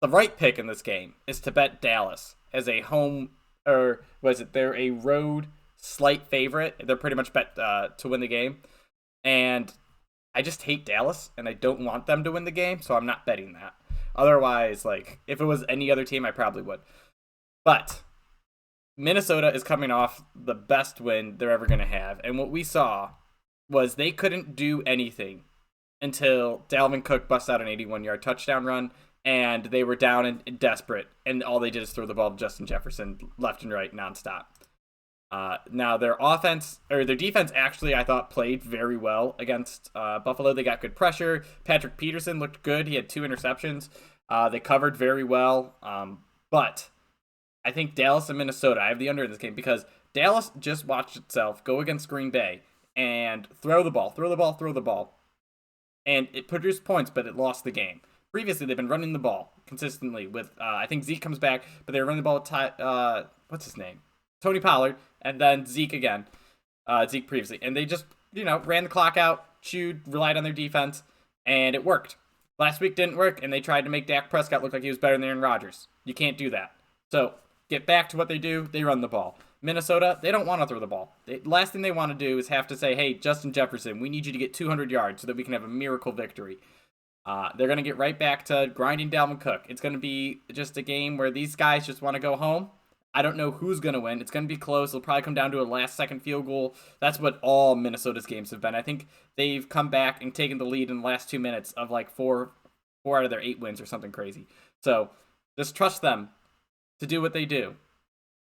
the right pick in this game is to bet Dallas as a home, or was it? They're a road slight favorite. They're pretty much bet to win the game. And I just hate Dallas, and I don't want them to win the game, so I'm not betting that. Otherwise, if it was any other team, I probably would. But Minnesota is coming off the best win they're ever going to have. And what we saw was they couldn't do anything until Dalvin Cook bust out an 81-yard touchdown run, and they were down and desperate. And all they did is throw the ball to Justin Jefferson left and right nonstop. Now their offense or their defense actually I thought played very well against Buffalo. They got good pressure. Patrick Peterson looked good. He had 2 interceptions. They covered very well. But I think Dallas and Minnesota, I have the under in this game because Dallas just watched itself go against Green Bay and throw the ball. And it produced points, but it lost the game. Previously, they've been running the ball consistently with, I think Zeke comes back, but they were running the ball with, what's his name? Tony Pollard, and then Zeke again. Zeke previously. And they just, ran the clock out, relied on their defense, and it worked. Last week didn't work, and they tried to make Dak Prescott look like he was better than Aaron Rodgers. You can't do that. So, get back to what they do. They run the ball. Minnesota, they don't want to throw the ball. Last thing they want to do is have to say, hey, Justin Jefferson, we need you to get 200 yards so that we can have a miracle victory. They're going to get right back to grinding Dalvin Cook. It's going to be just a game where these guys just want to go home. I don't know who's going to win. It's going to be close. It'll probably come down to a last-second field goal. That's what all Minnesota's games have been. I think they've come back and taken the lead in the last 2 minutes of like four out of their 8 wins or something crazy. So just trust them to do what they do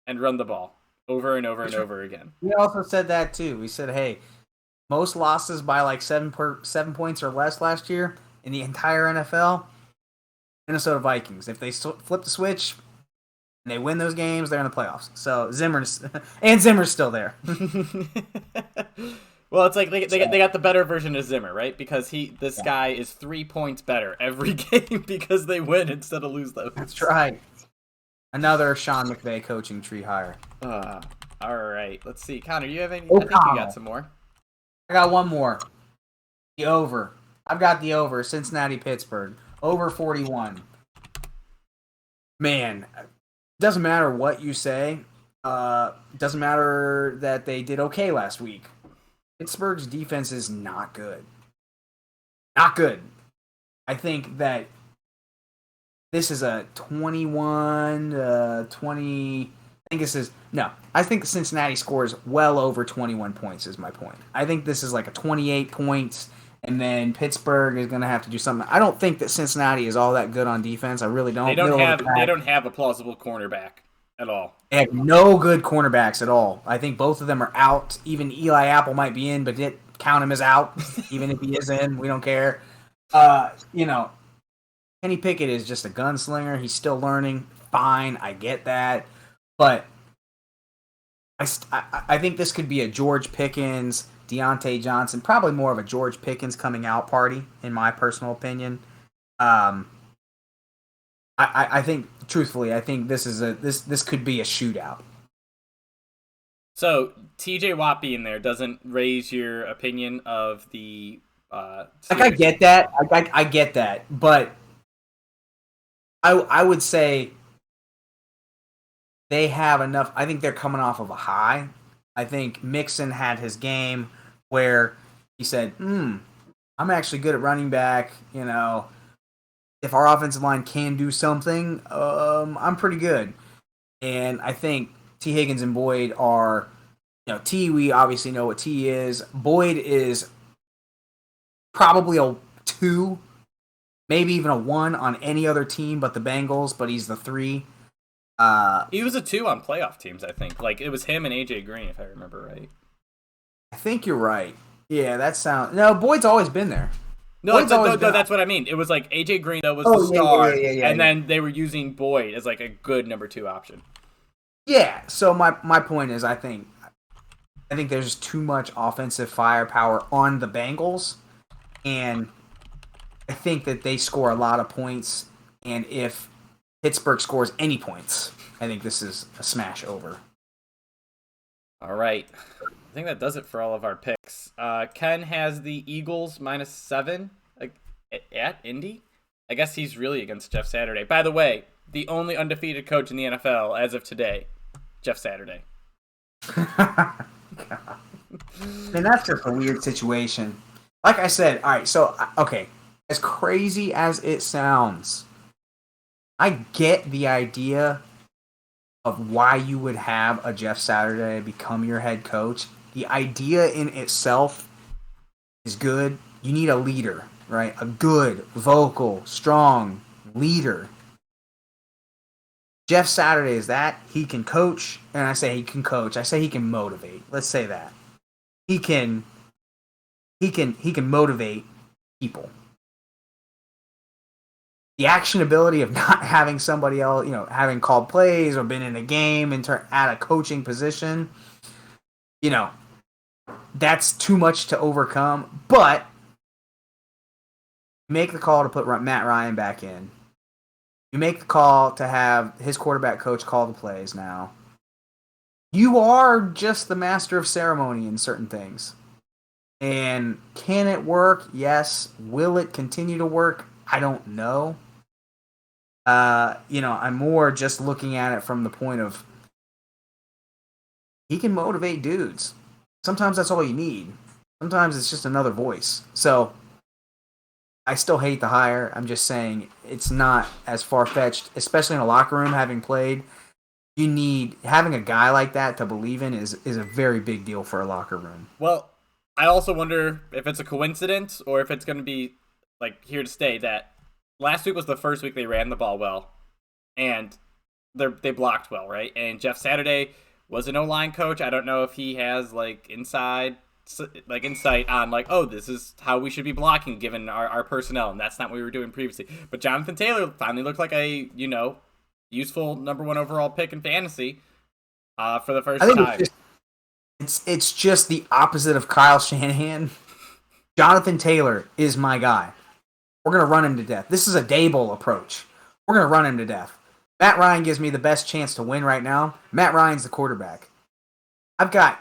and run the ball over and over and over again. We also said that too. We said, hey, most losses by like 7 points or less last year in the entire NFL, Minnesota Vikings. If they flip the switch and they win those games, they're in the playoffs. So Zimmer's still there. Well, it's like they got the better version of Zimmer, right? Because this guy is 3 points better every game because they win instead of lose those. That's right. Another Sean McVay coaching tree hire. All right. Let's see. Connor, you have any? Oh, I think you got some more. I got one more. The over. I've got the over. Cincinnati-Pittsburgh. Over 41. Man, doesn't matter what you say. Doesn't matter that they did okay last week. Pittsburgh's defense is not good. Not good. I think that this is a 21-20. I think Cincinnati scores well over 21 points is my point. I think this is like a 28 points, and then Pittsburgh is going to have to do something. I don't think that Cincinnati is all that good on defense. I really don't. They don't have a plausible cornerback at all. They have no good cornerbacks at all. I think both of them are out. Even Eli Apple might be in, but didn't count him as out. Even if he is in, we don't care. Kenny Pickett is just a gunslinger. He's still learning. Fine, I get that. But I think this could be a George Pickens, Deontay Johnson, probably more of a George Pickens coming out party, in my personal opinion. I think, truthfully, this could be a shootout. So TJ Watt being there doesn't raise your opinion of the. I get that. I get that, but I would say they have enough. I think they're coming off of a high. I think Mixon had his game where he said, I'm actually good at running back. If our offensive line can do something, I'm pretty good. And I think T. Higgins and Boyd are, T, we obviously know what T is. Boyd is probably a 2, maybe even a 1 on any other team but the Bengals, but he's the 3. He was a 2 on playoff teams, I think. Like, it was him and AJ Green, if I remember right. I think you're right. Yeah, that sounds... No, Boyd's always been there. No, that's what I mean. It was like AJ Green, though, was the star, and then they were using Boyd as like a good number 2 option. Yeah, so my point is I think there's too much offensive firepower on the Bengals, and I think that they score a lot of points, and if Pittsburgh scores any points, I think this is a smash over. All right. I think that does it for all of our picks. Ken has the Eagles -7 at Indy. I guess he's really against Jeff Saturday. By the way, the only undefeated coach in the NFL as of today, Jeff Saturday. And that's just a weird situation. Like I said, all right, so, okay, as crazy as it sounds, I get the idea of why you would have a Jeff Saturday become your head coach. The idea in itself is good. You need a leader, right? A good, vocal, strong leader. Jeff Saturday is that. He can coach, and I say he can coach. I say he can motivate. Let's say that. He can motivate people. The actionability of not having somebody else, having called plays or been in a game and at a coaching position, that's too much to overcome. But make the call to put Matt Ryan back in. You make the call to have his quarterback coach call the plays now. You are just the master of ceremony in certain things. And can it work? Yes. Will it continue to work? I don't know. I'm more just looking at it from the point of he can motivate dudes. Sometimes that's all you need. Sometimes it's just another voice. So I still hate the hire. I'm just saying it's not as far-fetched, especially in a locker room having played. Having a guy like that to believe in is a very big deal for a locker room. Well, I also wonder if it's a coincidence or if it's going to be here to stay that last week was the first week they ran the ball well and they blocked well, right? And Jeff Saturday was an O-line coach. I don't know if he has insight on this is how we should be blocking given our personnel, and that's not what we were doing previously. But Jonathan Taylor finally looked like a useful number 1 overall pick in fantasy for the first time. It's just the opposite of Kyle Shanahan. Jonathan Taylor is my guy. We're going to run him to death. This is a Dable approach. We're going to run him to death. Matt Ryan gives me the best chance to win right now. Matt Ryan's the quarterback. I've got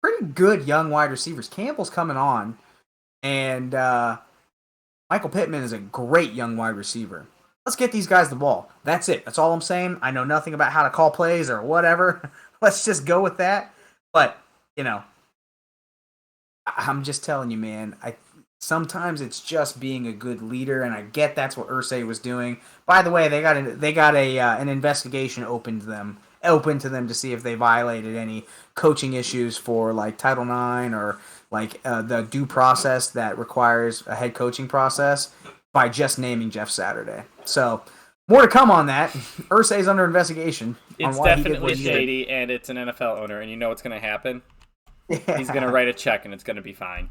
pretty good young wide receivers. Campbell's coming on, and Michael Pittman is a great young wide receiver. Let's get these guys the ball. That's it. That's all I'm saying. I know nothing about how to call plays or whatever. Let's just go with that. But, I'm just telling you, man, sometimes it's just being a good leader, and I get that's what Irsay was doing. By the way, they got an investigation open to them to see if they violated any coaching issues for Title IX or the due process that requires a head coaching process by just naming Jeff Saturday. So more to come on that. Irsay's under investigation. It's definitely shady, and it's an NFL owner, and you know what's going to happen? Yeah. He's going to write a check, and it's going to be fine.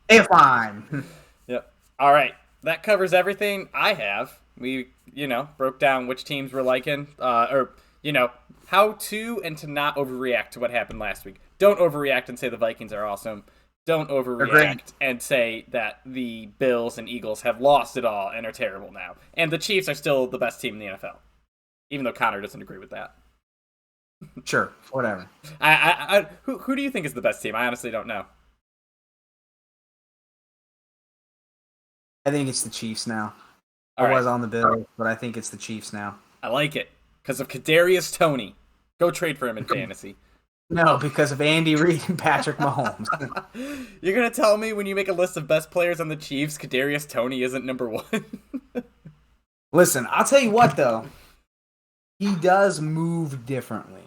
It's fine. Yep. All right. That covers everything I have. We, broke down which teams we're liking, how to and to not overreact to what happened last week. Don't overreact and say the Vikings are awesome. Don't overreact and say that the Bills and Eagles have lost it all and are terrible now. And the Chiefs are still the best team in the NFL, even though Connor doesn't agree with that. Sure, whatever. Who do you think is the best team? I honestly don't know. I think it's the Chiefs now. All right. Was on the Bills, but I think it's the Chiefs now. I like it because of Kadarius Toney. Go trade for him in fantasy. No, because of Andy Reid and Patrick Mahomes. You're gonna tell me when you make a list of best players on the Chiefs, Kadarius Toney isn't number 1? Listen, I'll tell you what though. He does move differently.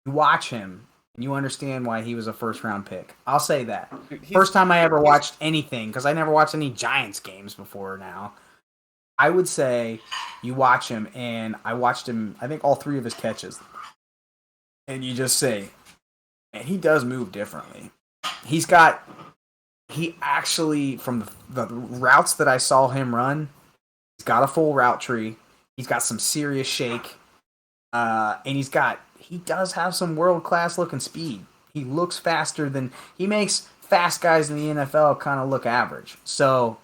You watch him, and you understand why he was a first-round pick. I'll say that. First time I ever watched anything, because I never watched any Giants games before now. I would say you watch him, and I watched him, I think all 3 of his catches. And you just say, man, he does move differently. He actually, from the routes that I saw him run, he's got a full route tree. He's got some serious shake. And he does have some world-class looking speed. He looks faster he makes fast guys in the NFL kind of look average. So,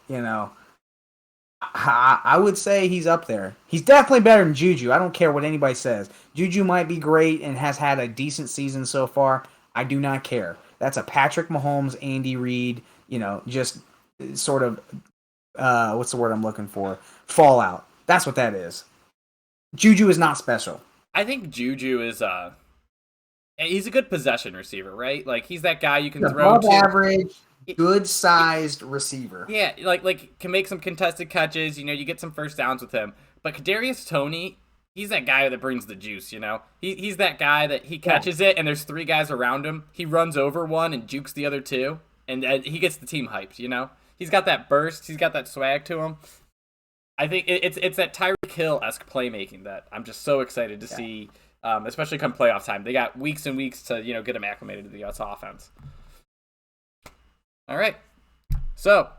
I would say he's up there. He's definitely better than Juju. I don't care what anybody says. Juju might be great and has had a decent season so far. I do not care. That's a Patrick Mahomes, Andy Reid, just sort of, what's the word I'm looking for? Fallout. That's what that is. Juju is not special. I think Juju is he's a good possession receiver, right? He's that guy you can throw above average, good-sized receiver. Yeah, can make some contested catches. You get some first downs with him. But Kadarius Toney, he's that guy that brings the juice. He's that guy that he catches it, and there's 3 guys around him. He runs over one and jukes the other 2, and he gets the team hyped. He's got that burst. He's got that swag to him. I think it's that Tyreek Hill-esque playmaking that I'm just so excited to see, especially come playoff time. They got weeks and weeks to get him acclimated to the offense. All right, so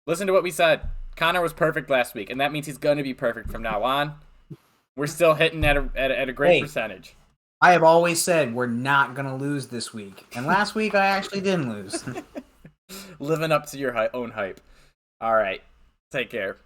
listen to what we said. Connor was perfect last week, and that means he's going to be perfect from now on. We're still hitting at a great percentage. I have always said we're not going to lose this week, and last week I actually didn't lose. Living up to your own hype. All right, take care.